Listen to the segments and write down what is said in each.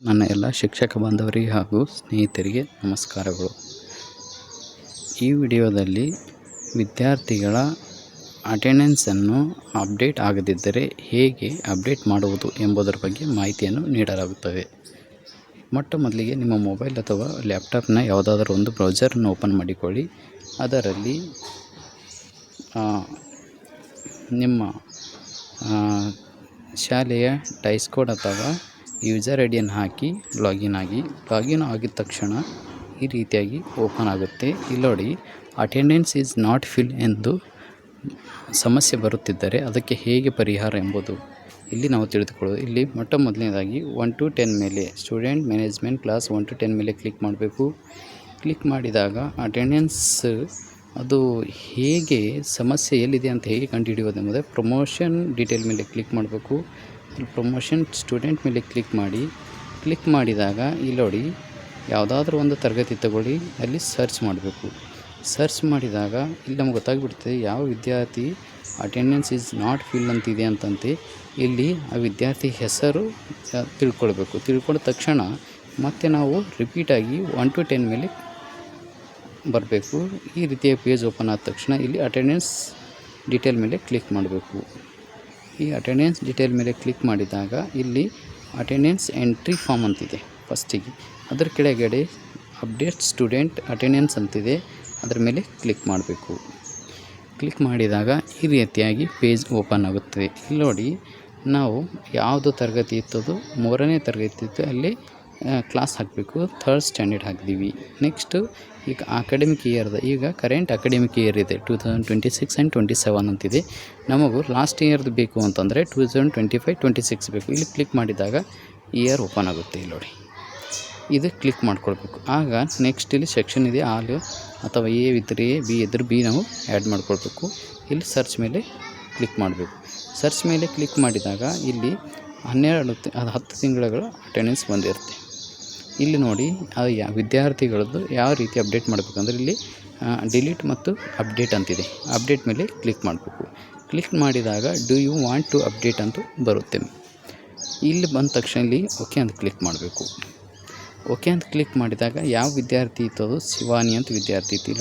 ನನ್ನ ಎಲ್ಲ ಶಿಕ್ಷಕ ಬಾಂಧವರಿಗೆ ಹಾಗೂ ಸ್ನೇಹಿತರಿಗೆ ನಮಸ್ಕಾರಗಳು. ಈ ವಿಡಿಯೋದಲ್ಲಿ ವಿದ್ಯಾರ್ಥಿಗಳ ಅಟೆಂಡೆನ್ಸನ್ನು ಅಪ್ಡೇಟ್ ಆಗದಿದ್ದರೆ ಹೇಗೆ ಅಪ್ಡೇಟ್ ಮಾಡುವುದು ಎಂಬುದರ ಬಗ್ಗೆ ಮಾಹಿತಿಯನ್ನು ನೀಡಲಾಗುತ್ತದೆ. ಮೊಟ್ಟ ಮೊದಲಿಗೆ ನಿಮ್ಮ ಮೊಬೈಲ್ ಅಥವಾ ಲ್ಯಾಪ್ಟಾಪ್ನ ಯಾವುದಾದರೂ ಒಂದು ಬ್ರೌಸರನ್ನು ಓಪನ್ ಮಾಡಿಕೊಳ್ಳಿ. ಅದರಲ್ಲಿ ನಿಮ್ಮ ಶಾಲೆಯ ಡೈಸ್ ಕೋಡ್ ಅಥವಾ ಯೂಸರ್ ಐಡಿಯನ್ನು ಹಾಕಿ ಲಾಗಿನ್ ಆಗಿದ ತಕ್ಷಣ ಈ ರೀತಿಯಾಗಿ ಓಪನ್ ಆಗುತ್ತೆ. ಇಲ್ಲಿ ನೋಡಿ, ಅಟೆಂಡೆನ್ಸ್ ಈಸ್ ನಾಟ್ ಫಿಲ್ ಎಂದು ಸಮಸ್ಯೆ ಬರುತ್ತಿದ್ದರೆ ಅದಕ್ಕೆ ಹೇಗೆ ಪರಿಹಾರ ಎಂಬುದು ಇಲ್ಲಿ ನಾವು ತಿಳಿದುಕೊಳ್ಳೋದು. ಇಲ್ಲಿ ಮೊಟ್ಟ ಮೊದಲನೇದಾಗಿ 1 to 10 ಮೇಲೆ ಸ್ಟೂಡೆಂಟ್ ಮ್ಯಾನೇಜ್ಮೆಂಟ್ ಕ್ಲಾಸ್ 1 to 10 ಮೇಲೆ ಕ್ಲಿಕ್ ಮಾಡಬೇಕು. ಕ್ಲಿಕ್ ಮಾಡಿದಾಗ ಅಟೆಂಡೆನ್ಸ್ ಅದು ಹೇಗೆ ಸಮಸ್ಯೆ ಎಲ್ಲಿದೆ ಅಂತ ಹೇಗೆ ಕಂಡುಹಿಡಿಯೋದು ಎಂಬುದೇ ಪ್ರಮೋಷನ್ ಡೀಟೇಲ್ ಮೇಲೆ ಕ್ಲಿಕ್ ಮಾಡಬೇಕು. ಇಲ್ಲಿ ಪ್ರಮೋಷನ್ ಸ್ಟೂಡೆಂಟ್ ಮೇಲೆ ಕ್ಲಿಕ್ ಮಾಡಿದಾಗ ಇಲ್ಲಿ ನೋಡಿ, ಯಾವುದಾದ್ರೂ ಒಂದು ತರಗತಿ ತಗೊಳ್ಳಿ, ಅಲ್ಲಿ ಸರ್ಚ್ ಮಾಡಬೇಕು. ಸರ್ಚ್ ಮಾಡಿದಾಗ ಇಲ್ಲಿ ನಮ್ಗೆ ಗೊತ್ತಾಗ್ಬಿಡ್ತದೆ ಯಾವ ವಿದ್ಯಾರ್ಥಿ ಅಟೆಂಡೆನ್ಸ್ ಈಸ್ ನಾಟ್ ಫಿಲ್ ಅಂತಿದೆ ಅಂತಂತೆ. ಇಲ್ಲಿ ಆ ವಿದ್ಯಾರ್ಥಿ ಹೆಸರು ತಿಳ್ಕೊಂಡ ತಕ್ಷಣ ಮತ್ತೆ ನಾವು ರಿಪೀಟಾಗಿ 1 to 10 ಮೇಲೆ ಬರಬೇಕು. ಈ ರೀತಿಯ ಪೇಜ್ ಓಪನ್ ಆದ ತಕ್ಷಣ ಇಲ್ಲಿ ಅಟೆಂಡೆನ್ಸ್ ಡೀಟೇಲ್ ಮೇಲೆ ಕ್ಲಿಕ್ ಮಾಡಬೇಕು. ಈ ಅಟೆಂಡೆನ್ಸ್ ಡೀಟೇಲ್ ಮೇಲೆ ಕ್ಲಿಕ್ ಮಾಡಿದಾಗ ಇಲ್ಲಿ ಅಟೆಂಡೆನ್ಸ್ ಎಂಟ್ರಿ ಫಾರ್ಮ್ ಅಂತಿದೆ ಫಸ್ಟಿಗೆ. ಅದರ ಕೆಳಗಡೆ ಅಪ್ಡೇಟ್ ಸ್ಟೂಡೆಂಟ್ ಅಟೆಂಡೆನ್ಸ್ ಅಂತಿದೆ, ಅದರ ಮೇಲೆ ಕ್ಲಿಕ್ ಮಾಡಬೇಕು. ಕ್ಲಿಕ್ ಮಾಡಿದಾಗ ಈ ರೀತಿಯಾಗಿ ಪೇಜ್ ಓಪನ್ ಆಗುತ್ತದೆ. ಇಲ್ಲಿ ನೋಡಿ, ನಾವು ಯಾವುದು ತರಗತಿ ಇತ್ತದು 3ನೇ ತರಗತಿ ಇತ್ತು, ಅಲ್ಲಿ ಕ್ಲಾಸ್ ಹಾಕಬೇಕು. 3rd ಸ್ಟ್ಯಾಂಡರ್ಡ್ ಹಾಕಿದ್ದೀವಿ. ನೆಕ್ಸ್ಟು ಈಗ ಅಕಾಡೆಮಿಕ್ ಇಯರ್ದು ಈಗ ಕರೆಂಟ್ ಅಕಾಡೆಮಿಕ್ ಇಯರ್ ಇದೆ 2026 ಆ್ಯಂಡ್ 27 ಅಂತಿದೆ. ನಮಗೂ ಲಾಸ್ಟ್ ಇಯರ್ದು ಬೇಕು ಅಂತಂದರೆ 2025-26 ಬೇಕು. ಇಲ್ಲಿ ಕ್ಲಿಕ್ ಮಾಡಿದಾಗ ಇಯರ್ ಓಪನ್ ಆಗುತ್ತೆ. ಇಲ್ಲಿ ನೋಡಿ, ಇದು ಕ್ಲಿಕ್ ಮಾಡ್ಕೊಳ್ಬೇಕು. ಆಗ ನೆಕ್ಸ್ಟ್ ಇಲ್ಲಿ ಸೆಕ್ಷನ್ ಇದೆ, ಆಲ್ ಅಥವಾ ಎ ಇದ್ದರೆ ಎ, ಬಿ ಇದ್ದರೆ ಬಿ ನಾವು ಆ್ಯಡ್ ಮಾಡ್ಕೊಳ್ಬೇಕು. ಇಲ್ಲಿ ಸರ್ಚ್ ಮೇಲೆ ಕ್ಲಿಕ್ ಮಾಡಬೇಕು. ಸರ್ಚ್ ಮೇಲೆ ಕ್ಲಿಕ್ ಮಾಡಿದಾಗ ಇಲ್ಲಿ 10 ತಿಂಗಳ ಅಟೆಂಡೆನ್ಸ್ ಬಂದಿರುತ್ತೆ. ಇಲ್ಲಿ ನೋಡಿ, ಅದು ವಿದ್ಯಾರ್ಥಿಗಳದ್ದು ಯಾವ ರೀತಿ ಅಪ್ಡೇಟ್ ಮಾಡಬೇಕಂದ್ರೆ ಇಲ್ಲಿ ಡಿಲೀಟ್ ಮತ್ತು ಅಪ್ಡೇಟ್ ಅಂತಿದೆ. ಅಪ್ಡೇಟ್ ಮೇಲೆ ಕ್ಲಿಕ್ ಮಾಡಬೇಕು. ಕ್ಲಿಕ್ ಮಾಡಿದಾಗ do you want to update ಅಂತ ಬರುತ್ತೆ. ಇಲ್ಲಿ ಬಂದ ತಕ್ಷಣ ಇಲ್ಲಿ ಓಕೆ ಅಂತ ಕ್ಲಿಕ್ ಮಾಡಬೇಕು. ಓಕೆ ಅಂತ ಕ್ಲಿಕ್ ಮಾಡಿದಾಗ ಯಾವ ವಿದ್ಯಾರ್ಥಿ ಇತ್ತು ಅದು ಶಿವಾನಿ ಅಂತ ವಿದ್ಯಾರ್ಥಿ ಇತ್ತು.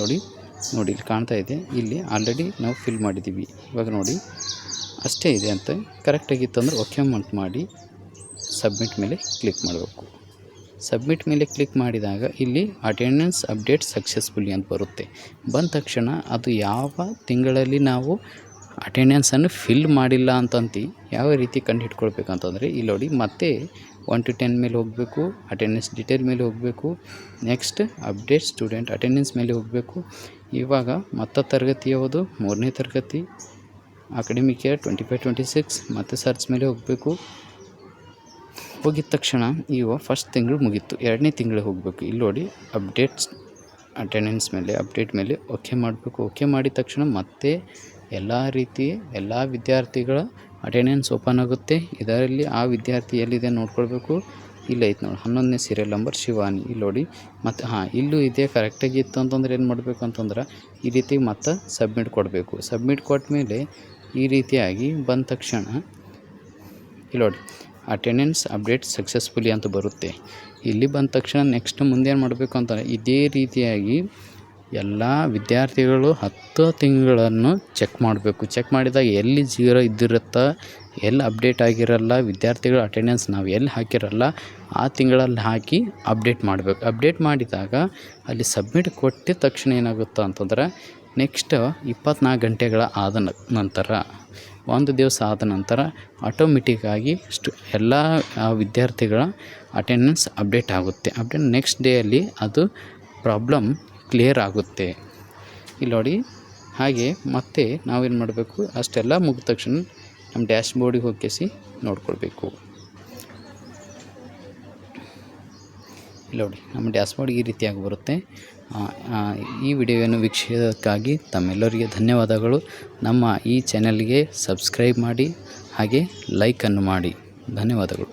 ನೋಡಿ ಇಲ್ಲಿ ಕಾಣ್ತಾ ಇದೆ. ಇಲ್ಲಿ ಆಲ್ರೆಡಿ ನಾವು ಫಿಲ್ ಮಾಡಿದ್ದೀವಿ. ಇವಾಗ ನೋಡಿ ಅಷ್ಟೇ ಇದೆ ಅಂತ ಕರೆಕ್ಟಾಗಿತ್ತು ಅಂದರೆ ಓಕೆ ಅಂತ ಮಾಡಿ ಸಬ್ಮಿಟ್ ಮೇಲೆ ಕ್ಲಿಕ್ ಮಾಡಬೇಕು. ಸಬ್ಮಿಟ್ ಮೇಲೆ ಕ್ಲಿಕ್ ಮಾಡಿದಾಗ ಇಲ್ಲಿ ಅಟೆಂಡೆನ್ಸ್ ಅಪ್ಡೇಟ್ ಸಕ್ಸಸ್ಫುಲಿ ಅಂತ ಬರುತ್ತೆ. ಬಂದ ತಕ್ಷಣ ಅದು ಯಾವ ತಿಂಗಳಲ್ಲಿ ನಾವು ಅಟೆಂಡೆನ್ಸನ್ನು ಫಿಲ್ ಮಾಡಿಲ್ಲ ಅಂತಂದು ಯಾವ ರೀತಿ ಕಂಡು ಹಿಡ್ಕೊಳ್ಬೇಕಂತಂದರೆ ಇಲ್ಲಿ ನೋಡಿ, ಮತ್ತೆ 1 to 10 ಮೇಲೆ ಹೋಗಬೇಕು, ಅಟೆಂಡೆನ್ಸ್ ಡೀಟೇಲ್ ಮೇಲೆ ಹೋಗಬೇಕು, ನೆಕ್ಸ್ಟ್ ಅಪ್ಡೇಟ್ ಸ್ಟೂಡೆಂಟ್ ಅಟೆಂಡೆನ್ಸ್ ಮೇಲೆ ಹೋಗಬೇಕು. ಇವಾಗ ಮತ್ತೆ ತರಗತಿ ಯಾವುದು 3ನೇ ತರಗತಿ ಅಕಾಡೆಮಿಕ್ ಇಯರ್ 25-26 ಮತ್ತೆ ಸರ್ಚ್ ಮೇಲೆ ಹೋಗಬೇಕು. ಹೋಗಿದ ತಕ್ಷಣ ಈಗ ಫಸ್ಟ್ ತಿಂಗಳು ಮುಗೀತು, 2ನೇ ತಿಂಗಳಿಗೆ ಹೋಗಬೇಕು. ಇಲ್ಲಿ ನೋಡಿ ಅಪ್ಡೇಟ್ಸ್ ಅಟೆಂಡೆನ್ಸ್ ಮೇಲೆ ಅಪ್ಡೇಟ್ ಮೇಲೆ ಓಕೆ ಮಾಡಬೇಕು. ಓಕೆ ಮಾಡಿದ ತಕ್ಷಣ ಮತ್ತೆ ಎಲ್ಲ ವಿದ್ಯಾರ್ಥಿಗಳ ಅಟೆಂಡೆನ್ಸ್ ಓಪನ್ ಆಗುತ್ತೆ. ಇದರಲ್ಲಿ ಆ ವಿದ್ಯಾರ್ಥಿ ಎಲ್ಲಿದೆ ನೋಡ್ಕೊಳ್ಬೇಕು. ಇಲ್ಲ ಐತೆ ನೋಡಿ, 11ನೇ ಸೀರಿಯಲ್ ನಂಬರ್ ಶಿವಾನಿ. ಇಲ್ಲಿ ನೋಡಿ ಮತ್ತು ಇಲ್ಲೂ ಇದೆ ಕರೆಕ್ಟಾಗಿ ಇತ್ತು ಅಂತಂದ್ರೆ ಏನು ಮಾಡಬೇಕು ಅಂತಂದ್ರೆ ಈ ರೀತಿ ಮತ್ತೆ ಸಬ್ಮಿಟ್ ಕೊಡಬೇಕು. ಸಬ್ಮಿಟ್ ಕೊಟ್ಟ ಮೇಲೆ ಈ ರೀತಿಯಾಗಿ ಬಂದ ತಕ್ಷಣ ಇಲ್ಲಿ ನೋಡಿ ಅಟೆಂಡೆನ್ಸ್ ಅಪ್ಡೇಟ್ ಸಕ್ಸಸ್ಫುಲಿ ಅಂತ ಬರುತ್ತೆ. ಇಲ್ಲಿ ಬಂದ ತಕ್ಷಣ ನೆಕ್ಸ್ಟ್ ಮುಂದೇನು ಮಾಡಬೇಕು ಅಂತಂದರೆ ಇದೇ ರೀತಿಯಾಗಿ ಎಲ್ಲ ವಿದ್ಯಾರ್ಥಿಗಳು 10 ತಿಂಗಳನ್ನು ಚೆಕ್ ಮಾಡಬೇಕು. ಚೆಕ್ ಮಾಡಿದಾಗ ಎಲ್ಲಿ 0 ಇದ್ದಿರುತ್ತಾ, ಎಲ್ಲಿ ಅಪ್ಡೇಟ್ ಆಗಿರಲ್ಲ, ವಿದ್ಯಾರ್ಥಿಗಳ ಅಟೆಂಡೆನ್ಸ್ ನಾವು ಎಲ್ಲಿ ಹಾಕಿರಲ್ಲ ಆ ತಿಂಗಳಲ್ಲಿ ಹಾಕಿ ಅಪ್ಡೇಟ್ ಮಾಡಬೇಕು. ಅಪ್ಡೇಟ್ ಮಾಡಿದಾಗ ಅಲ್ಲಿ ಸಬ್ಮಿಟ್ ಕೊಟ್ಟಿದ ತಕ್ಷಣ ಏನಾಗುತ್ತೆ ಅಂತಂದ್ರೆ ನೆಕ್ಸ್ಟ್ 24 ಗಂಟೆಗಳ ಆದ ನಂತರ, ಒಂದು ದಿವಸ ಆದ ನಂತರ ಆಟೋಮೆಟಿಕ್ಕಾಗಿ ಎಲ್ಲ ವಿದ್ಯಾರ್ಥಿಗಳ ಅಟೆಂಡೆನ್ಸ್ ಅಪ್ಡೇಟ್ ಆಗುತ್ತೆ. ಅಪ್ಡೇಟ್ ನೆಕ್ಸ್ಟ್ ಡೇಯಲ್ಲಿ ಅದು ಪ್ರಾಬ್ಲಮ್ ಕ್ಲಿಯರ್ ಆಗುತ್ತೆ. ಇಲ್ಲಿ ನೋಡಿ, ಹಾಗೆ ಮತ್ತೆ ನಾವೇನು ಮಾಡಬೇಕು, ಅಷ್ಟೆಲ್ಲ ಮುಗಿದ ತಕ್ಷಣ ನಮ್ಮ ಡ್ಯಾಶ್ ಬೋರ್ಡಿಗೆ ಹೋಗಿಸಿ ನೋಡ್ಕೊಳ್ಬೇಕು. ಇಲ್ಲಿ ನೋಡಿ, ನಮ್ಮ ಡ್ಯಾಶ್ ಬೋರ್ಡ್ ಈ ರೀತಿಯಾಗಿ ಬರುತ್ತೆ. ಈ ವಿಡಿಯೋವನ್ನು ವೀಕ್ಷಿಸೋದಕ್ಕಾಗಿ ತಮ್ಮೆಲ್ಲರಿಗೆ ಧನ್ಯವಾದಗಳು. ನಮ್ಮ ಈ ಚಾನಲ್ಗೆ ಸಬ್ಸ್ಕ್ರೈಬ್ ಮಾಡಿ ಹಾಗೆ ಲೈಕನ್ನು ಮಾಡಿ. ಧನ್ಯವಾದಗಳು.